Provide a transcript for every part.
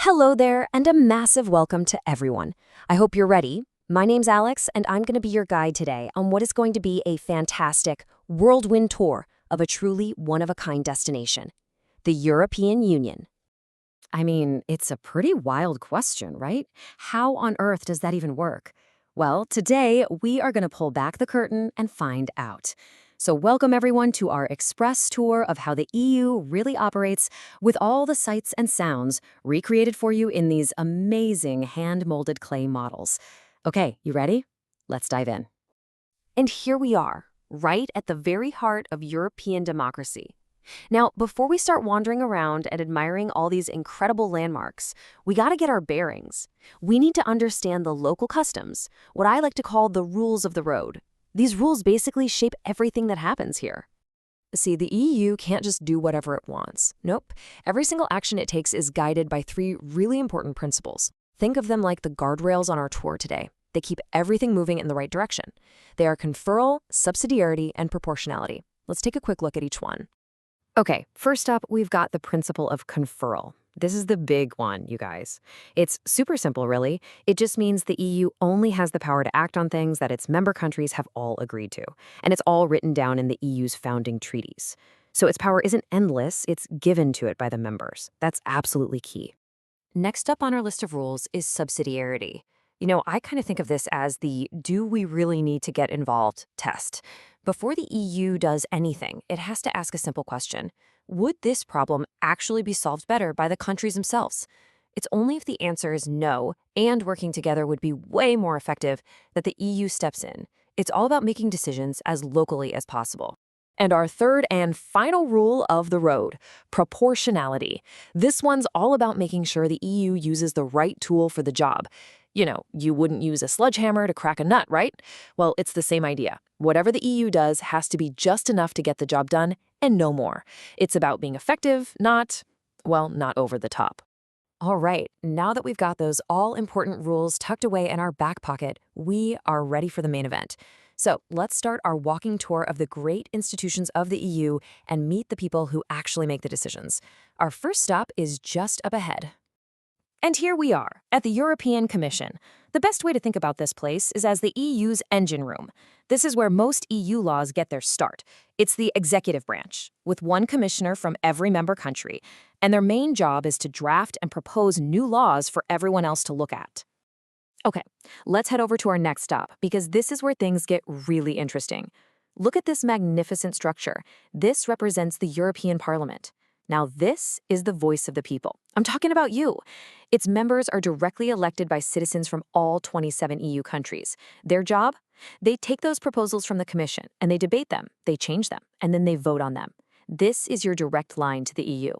Hello there, and a massive welcome to everyone. I hope you're ready. My name's Alex, and I'm going to be your guide today on what is going to be a fantastic whirlwind tour of a truly one-of-a-kind destination, the European Union. I mean, it's a pretty wild question, right? How on earth does that even work? Well, today we are going to pull back the curtain and find out. So welcome everyone to our express tour of how the EU really operates with all the sights and sounds recreated for you in these amazing hand-molded clay models. Okay, you ready? Let's dive in. And here we are, right at the very heart of European democracy. Now, before we start wandering around and admiring all these incredible landmarks, we got to get our bearings. We need to understand the local customs, what I like to call the rules of the road. These rules basically shape everything that happens here. See, the EU can't just do whatever it wants. Nope. Every single action it takes is guided by three really important principles. Think of them like the guardrails on our tour today. They keep everything moving in the right direction. They are conferral, subsidiarity, and proportionality. Let's take a quick look at each one. Okay, first up, we've got the principle of conferral. This is the big one, you guys. It's super simple, really. It just means the EU only has the power to act on things that its member countries have all agreed to. And it's all written down in the EU's founding treaties. So its power isn't endless, it's given to it by the members. That's absolutely key. Next up on our list of rules is subsidiarity. I kind of think of this as the do we really need to get involved test. Before the EU does anything, it has to ask a simple question. Would this problem actually be solved better by the countries themselves? It's only if the answer is no, and working together would be way more effective, that the EU steps in. It's all about making decisions as locally as possible. And our third and final rule of the road, proportionality. This one's all about making sure the EU uses the right tool for the job. You wouldn't use a sledgehammer to crack a nut, right? Well, it's the same idea. Whatever the EU does has to be just enough to get the job done and no more. It's about being effective, not over the top. All right, now that we've got those all-important rules tucked away in our back pocket, we are ready for the main event. So let's start our walking tour of the great institutions of the EU and meet the people who actually make the decisions. Our first stop is just up ahead. And here we are, at the European Commission. The best way to think about this place is as the EU's engine room. This is where most EU laws get their start. It's the executive branch, with one commissioner from every member country, and their main job is to draft and propose new laws for everyone else to look at. Okay, let's head over to our next stop, because this is where things get really interesting. Look at this magnificent structure. This represents the European Parliament. Now, this is the voice of the people. I'm talking about you. Its members are directly elected by citizens from all 27 EU countries. Their job? They take those proposals from the Commission, and they debate them, they change them, and then they vote on them. This is your direct line to the EU.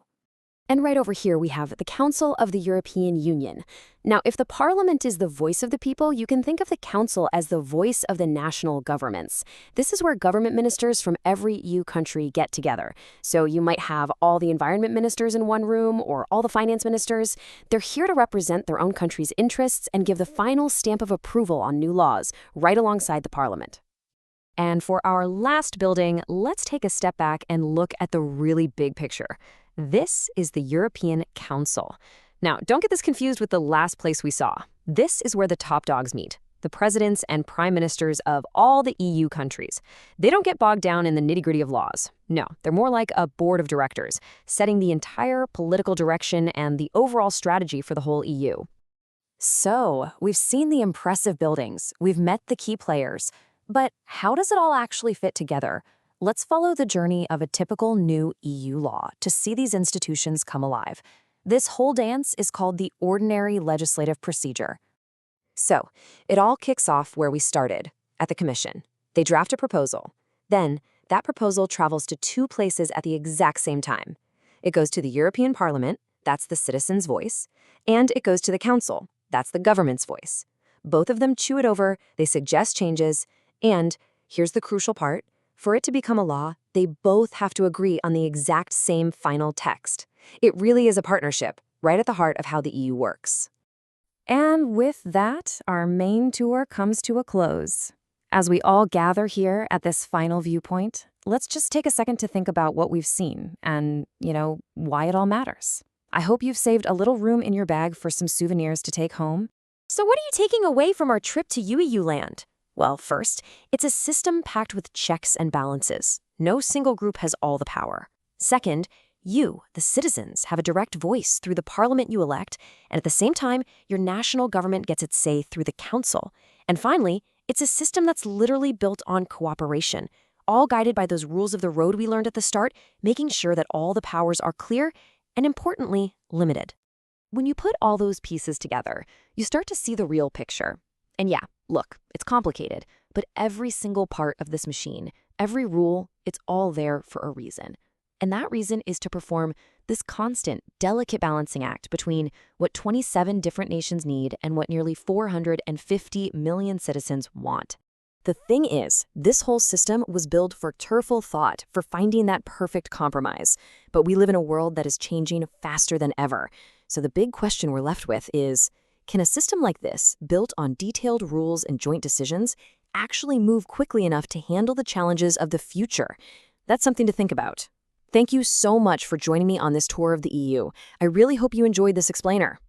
And right over here we have the Council of the European Union. Now, if the Parliament is the voice of the people, you can think of the Council as the voice of the national governments. This is where government ministers from every EU country get together. So you might have all the environment ministers in one room or all the finance ministers. They're here to represent their own country's interests and give the final stamp of approval on new laws, right alongside the Parliament. And for our last building, let's take a step back and look at the really big picture. This is the European Council. Now, don't get this confused with the last place we saw. This is where the top dogs meet, the presidents and prime ministers of all the EU countries. They don't get bogged down in the nitty-gritty of laws. No, they're more like a board of directors, setting the entire political direction and the overall strategy for the whole EU. So, we've seen the impressive buildings, we've met the key players, but how does it all actually fit together? Let's follow the journey of a typical new EU law to see these institutions come alive. This whole dance is called the ordinary legislative procedure. So, it all kicks off where we started, at the Commission. They draft a proposal. Then, that proposal travels to two places at the exact same time. It goes to the European Parliament, that's the citizens' voice, and it goes to the Council, that's the government's voice. Both of them chew it over, they suggest changes, and, here's the crucial part, for it to become a law, they both have to agree on the exact same final text. It really is a partnership, right at the heart of how the EU works. And with that, our main tour comes to a close. As we all gather here at this final viewpoint, let's just take a second to think about what we've seen and, why it all matters. I hope you've saved a little room in your bag for some souvenirs to take home. So what are you taking away from our trip to UEU land? Well, first, it's a system packed with checks and balances. No single group has all the power. Second, you, the citizens, have a direct voice through the parliament you elect, and at the same time, your national government gets its say through the council. And finally, it's a system that's literally built on cooperation, all guided by those rules of the road we learned at the start, making sure that all the powers are clear and, importantly, limited. When you put all those pieces together, you start to see the real picture. And yeah, look, it's complicated, but every single part of this machine, every rule, it's all there for a reason. And that reason is to perform this constant, delicate balancing act between what 27 different nations need and what nearly 450 million citizens want. The thing is, this whole system was built for careful thought, for finding that perfect compromise. But we live in a world that is changing faster than ever. So the big question we're left with is, can a system like this, built on detailed rules and joint decisions, actually move quickly enough to handle the challenges of the future? That's something to think about. Thank you so much for joining me on this tour of the EU. I really hope you enjoyed this explainer.